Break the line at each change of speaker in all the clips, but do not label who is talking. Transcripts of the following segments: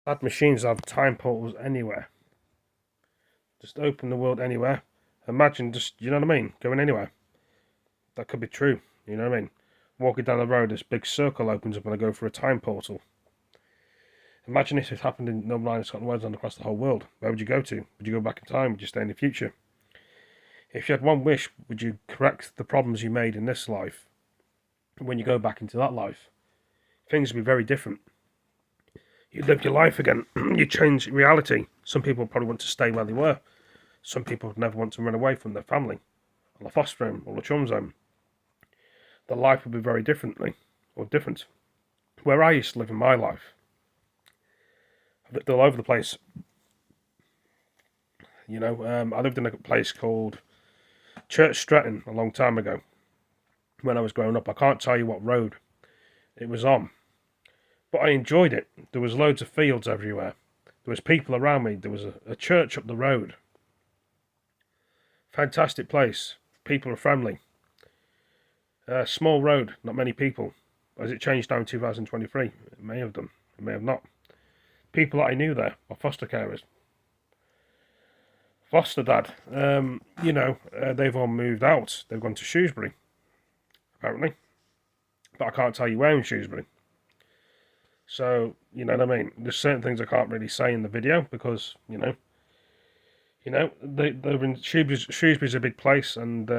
Had machines have time portals anywhere. Just open the world anywhere. Imagine just, you know what I mean? Going anywhere. That could be true, you know what I mean? Walking down the road, this big circle opens up and I go through a time portal. Imagine if it happened in Northern Ireland, Scotland, Wales, and across the whole world. Where would you go to? Would you go back in time? Would you stay in the future? If you had one wish, would you correct the problems you made in this life when you go back into that life? Things would be very different. You'd live your life again. You'd change reality. Some people probably want to stay where they were. Some people would never want to run away from their family, or the foster home, or the chums home. The life would be very differently, or different. Where I used to live in my life, I've lived all over the place. I lived in a place called Church Stretton a long time ago. When I was growing up, I can't tell you what road it was on, but I enjoyed it. There was loads of fields everywhere. There was people around me. There was a church up the road. Fantastic place. People are friendly. Small road, not many people. Has it changed now in 2023? It may have done. It may have not. People that I knew there are foster carers. Foster dad. They've all moved out. They've gone to Shrewsbury, apparently. But I can't tell you where in Shrewsbury. So, you know what I mean? There's certain things I can't really say in the video because, they're in Shrewsbury's a big place, and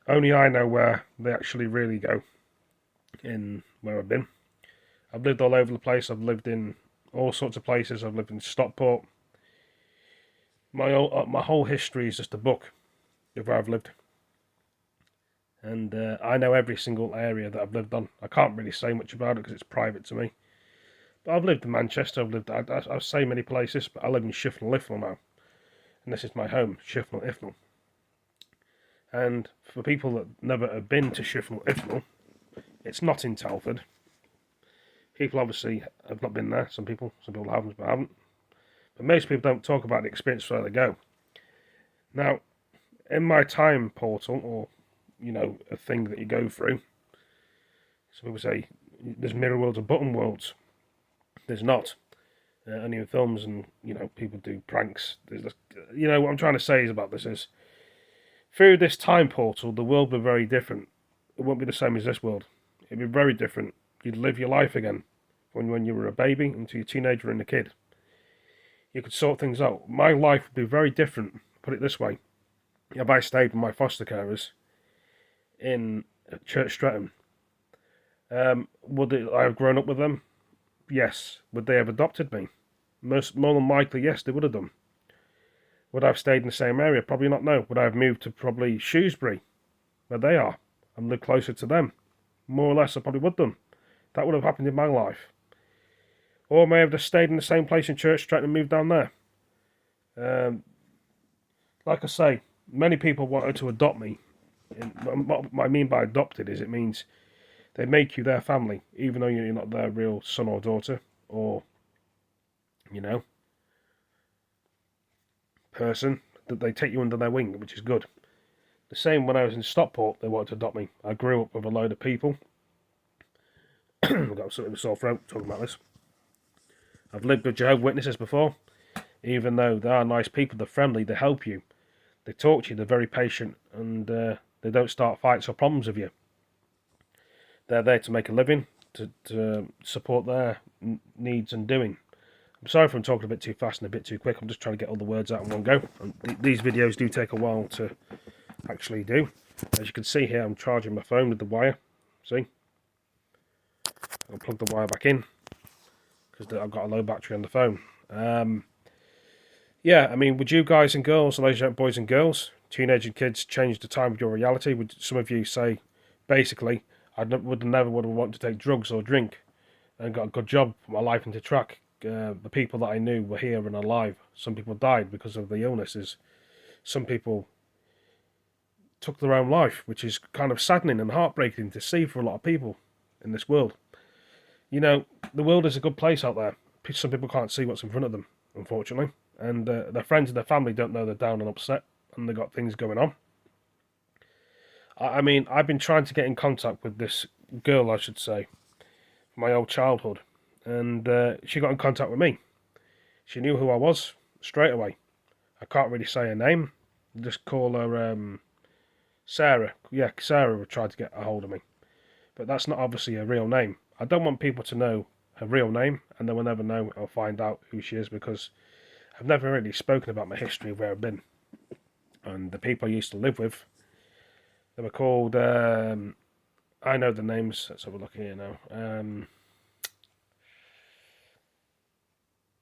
only I know where they actually really go in where I've been. I've lived all over the place. I've lived in all sorts of places. I've lived in Stockport. My whole history is just a book of where I've lived. And I know every single area that I've lived on. I can't really say much about it because it's private to me. But I've lived in Manchester. I say many places, but I live in Shifnal Ifnal now. And this is my home, Shifnal Ifnal. And for people that never have been to Shifnal Ifnal, it's not in Telford. People obviously have not been there. Some people haven't, but haven't. But most people don't talk about the experience where they go. Now, in my time portal, or, a thing that you go through, some people say there's mirror worlds and button worlds. There's not. Only in films and, people do pranks. What I'm trying to say is about this is, through this time portal, the world will be very different. It won't be the same as this world. It'll be very different. You'd live your life again when you were a baby until you're a teenager and a kid. You could sort things out. My life would be very different, put it this way. If I stayed with my foster carers in Church Stretton, would I have grown up with them? Yes. Would they have adopted me? More than likely, yes, they would have done. Would I have stayed in the same area? Probably not, no. Would I have moved to probably Shrewsbury, where they are, and lived closer to them? More or less, I probably would have done. That would have happened in my life. Or may I have just stayed in the same place in Church Stretton and moved down there. Like I say, many people wanted to adopt me. And what I mean by adopted is it means they make you their family, even though you're not their real son or daughter, or, person, that they take you under their wing, which is good. The same when I was in Stockport, they wanted to adopt me. I grew up with a load of people. I've got something with a sore throat talking about this. I've lived with Jehovah's Witnesses before. Even though they are nice people, they're friendly, they help you. They talk to you, they're very patient, and they don't start fights or problems with you. They're there to make a living, to support their needs and doing. I'm sorry if I'm talking a bit too fast and a bit too quick. I'm just trying to get all the words out in one go. And these videos do take a while to actually do. As you can see here, I'm charging my phone with the wire. See? I'll plug the wire back in because I've got a low battery on the phone. Would you guys and girls, ladies and boys and girls, teenage and kids, change the time of your reality? Would some of you say, basically, I would never want to take drugs or drink and got a good job, put my life into track? The people that I knew were here and alive. Some people died because of the illnesses. Some people took their own life, which is kind of saddening and heartbreaking to see for a lot of people in this world. The world is a good place out there. Some people can't see what's in front of them, unfortunately. And their friends and their family don't know they're down and upset and they've got things going on. I've been trying to get in contact with this girl, I should say, from my old childhood. And she got in contact with me. She knew who I was straight away. I can't really say her name. Just call her Sarah. Yeah, Sarah would try to get a hold of me. But that's not obviously her real name. I don't want people to know her real name, and they will never know or find out who she is, because I've never really spoken about my history of where I've been. And the people I used to live with, they were called, I know the names, let's have a look here now. I'm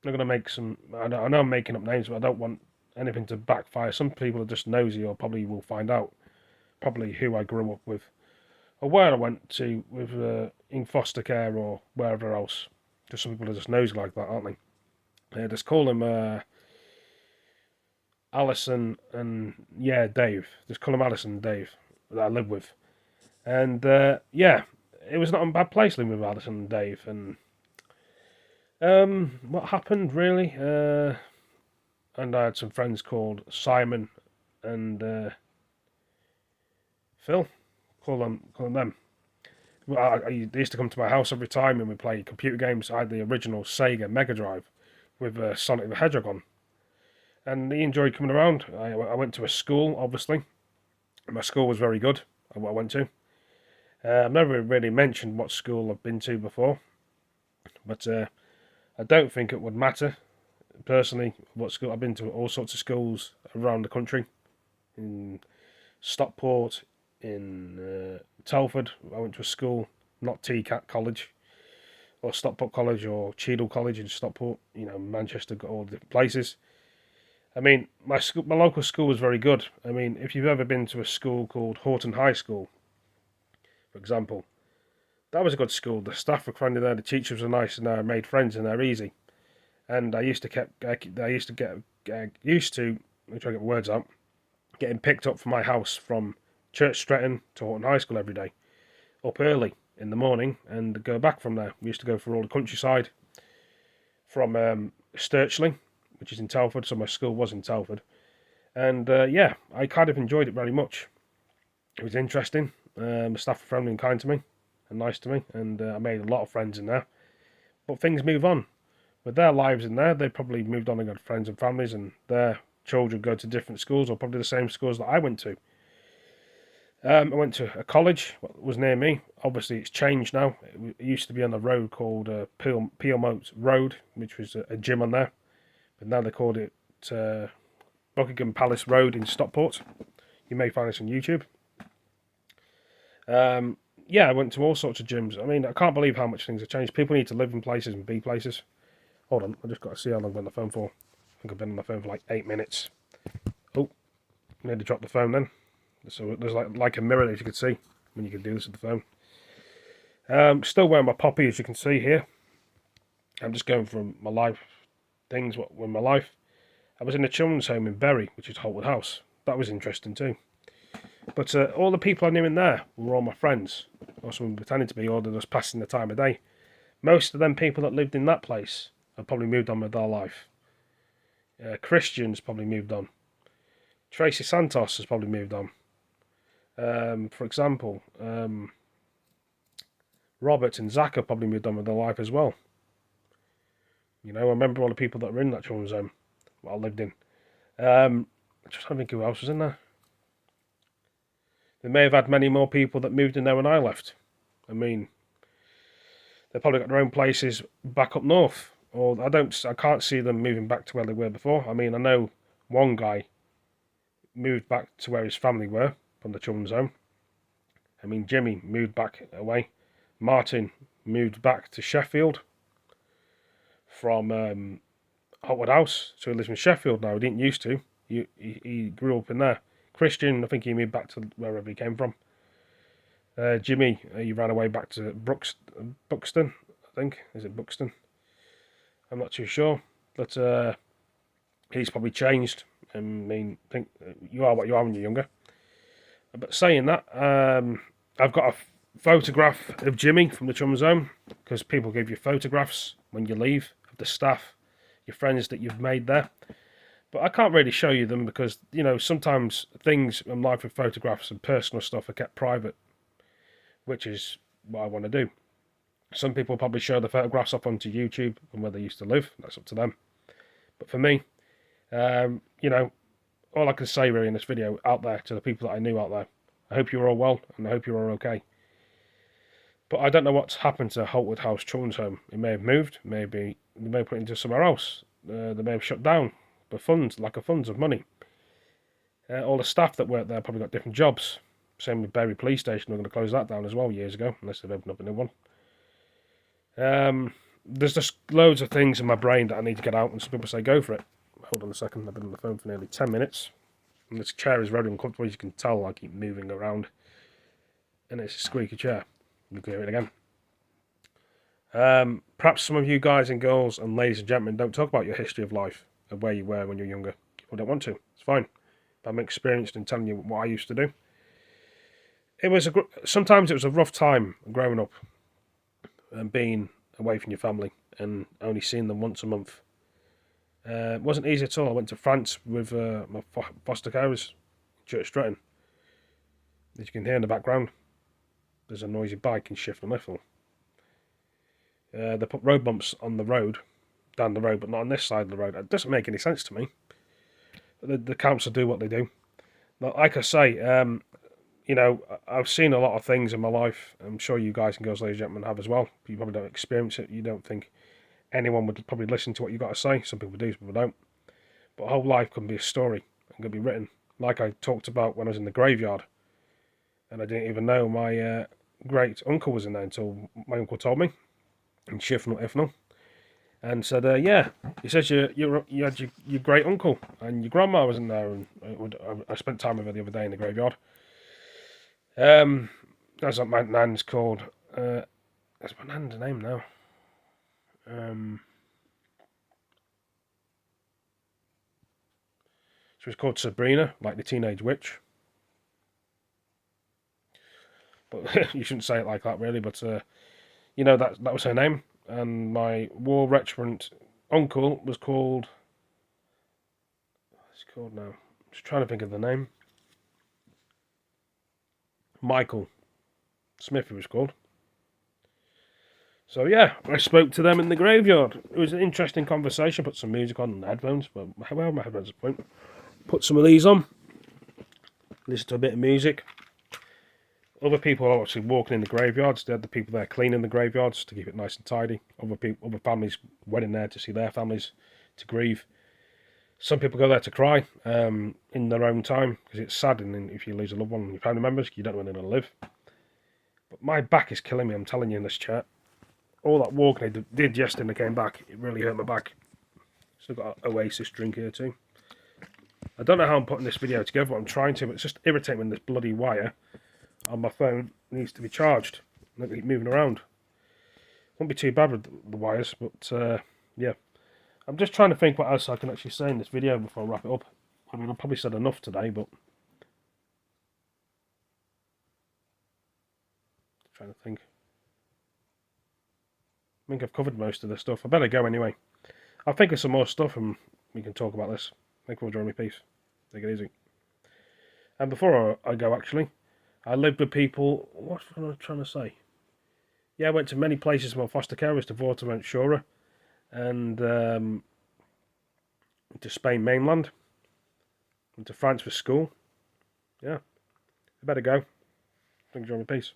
going to make some, I know I'm making up names, but I don't want anything to backfire. Some people are just nosy, or probably will find out probably who I grew up with, or where I went to with in foster care or wherever else. Just some people are just nosy like that, aren't they? Just call them Alison and Dave. Just call them Alison and Dave that I live with. And yeah, it was not a bad place living with Alison and Dave. And what happened really? And I had some friends called Simon and Phil. Call them. They used to come to my house every time and we played computer games. I had the original Sega Mega Drive with Sonic the Hedgehog on. And he enjoyed coming around. I went to a school, obviously. My school was very good, what I went to. I've never really mentioned what school I've been to before. But I don't think it would matter, personally, what school. I've been to all sorts of schools around the country. In Stockport, in Telford, I went to a school, not TCAT College, or Stockport College, or Cheadle College in Stockport. Manchester, got all the different places. I mean, my local school was very good. I mean, if you've ever been to a school called Horton High School, for example, that was a good school. The staff were friendly there, the teachers were nice, and I made friends, and they're easy. And I used to get used to, let me try to get my words out, getting picked up from my house from Church Stretton to Horton High School every day, up early in the morning, and go back from there. We used to go through all the countryside from Sturchley, which is in Telford, so my school was in Telford. And yeah, I kind of enjoyed it very much. It was interesting. The staff were friendly and kind to me, and nice to me, and I made a lot of friends in there. But things move on. With their lives in there, they probably moved on and got friends and families, and their children go to different schools, or probably the same schools that I went to. I went to a college that was near me. Obviously, it's changed now. It used to be on a road called Peelmote Road, which was a gym on there. But now they called it Buckingham Palace Road in Stockport. You may find this on YouTube. Yeah, I went to all sorts of gyms. I mean, I can't believe how much things have changed. People need to live in places and be places. Hold on, I just got to see how long I've been on the phone for. I think I've been on the phone for like 8 minutes. Oh, nearly dropped the phone then. So there's like a mirror that you could see when you can do this with the phone. Still wearing my poppy, as you can see here. I'm just going from my life things with my life. I was in a children's home in Bury, which is Holtwood House. That was interesting too. But all the people I knew in there were all my friends, or some pretending to be, or they're just passing the time of day. Most of them people that lived in that place have probably moved on with their life. Christian's probably moved on. Tracy Santos has probably moved on. For example, Robert and Zach have probably moved on with their life as well. I remember all the people that were in that children's home that I lived in. I just don't think who else was in there. They may have had many more people that moved in there when I left. I mean, they probably got their own places back up north, or I can't see them moving back to where they were before. I mean, I know one guy moved back to where his family were from the children's home. I mean, Jimmy moved back away. Martin moved back to Sheffield from Holtwood House, so he lives in Sheffield now. He didn't used to. He grew up in there. Christian, I think he moved back to wherever he came from. Jimmy, he ran away back to Buxton, I think. Is it Buxton? I'm not too sure. But he's probably changed. I mean, I think you are what you are when you're younger. But saying that, I've got a photograph of Jimmy from the children's home, because people give you photographs when you leave of the staff, your friends that you've made there. But I can't really show you them because, sometimes things in life with photographs and personal stuff are kept private, which is what I want to do. Some people probably show the photographs up onto YouTube from where they used to live. That's up to them. But for me, you know, all I can say really in this video out there to the people that I knew out there, I hope you're all well and I hope you're all okay. But I don't know what's happened to Holtwood House Children's Home. It may have moved, maybe they may have put it into somewhere else. They may have shut down for funds, lack of funds, of money. All the staff that work there probably got different jobs. Same with Bury Police Station, they're going to close that down as well years ago, unless they've opened up a new one. There's just loads of things in my brain that I need to get out, and some people say go for it. Hold on a second, I've been on the phone for nearly 10 minutes. And this chair is very uncomfortable, as you can tell. I keep moving around. And it's a squeaky chair. You can hear it again. Perhaps some of you guys and girls and ladies and gentlemen don't talk about your history of life and where you were when you were younger. People don't want to. It's fine. I'm experienced in telling you what I used to do. Sometimes it was a rough time growing up and being away from your family and only seeing them once a month. It wasn't easy at all. I went to France with my foster carers, Church Stretton. As you can hear in the background, there's a noisy bike and shift and lift. They put road bumps on the road, down the road, but not on this side of the road. It doesn't make any sense to me. The council do what they do. But like I say, you know, I've seen a lot of things in my life. I'm sure you guys and girls, ladies and gentlemen, have as well. You probably don't experience it. You don't think anyone would probably listen to what you've got to say. Some people do, some people don't. But a whole life can be a story and can be written. Like I talked about when I was in the graveyard. And I didn't even know my great uncle was in there until my uncle told me. In Shifnal Ifnal. And said, yeah, he says you had your great uncle and your grandma was in there. And I spent time with her the other day in the graveyard. That's what my nan's called. That's my nan's name now. She was called Sabrina, like the teenage witch. But you shouldn't say it like that, really. But you know, that was her name. And my war veteran uncle was called. What's he called now? I'm just trying to think of the name. Michael Smith, he was called. So yeah, I spoke to them in the graveyard. It was an interesting conversation. Put some music on the headphones, but well, my headphones at the point. Put some of these on. Listen to a bit of music. Other people are actually walking in the graveyards. They had the people there cleaning the graveyards to keep it nice and tidy. Other families went in there to see their families, to grieve. Some people go there to cry in their own time because it's sad. And if you lose a loved one and your family members, you don't know when they're going to live. But my back is killing me. I'm telling you in this chair. All that walking I did yesterday and I came back, it really hurt my back. Still got an Oasis drink here too. I don't know how I'm putting this video together, but I'm trying to. But it's just irritating when this bloody wire on my phone needs to be charged. Let me keep moving around. Won't be too bad with the wires, but yeah. I'm just trying to think what else I can actually say in this video before I wrap it up. I mean, I've probably said enough today, but trying to think. I think I've covered most of this stuff. I better go anyway. I'll think of some more stuff and we can talk about this. Thank you for joining me. Peace. Take it easy. And before I go, actually, I lived with people. What was I trying to say? Yeah, I went to many places with my foster carers, to Vorta, Shora, and to Spain mainland, and to France for school. Yeah, I better go. Thank you for joining me. Peace.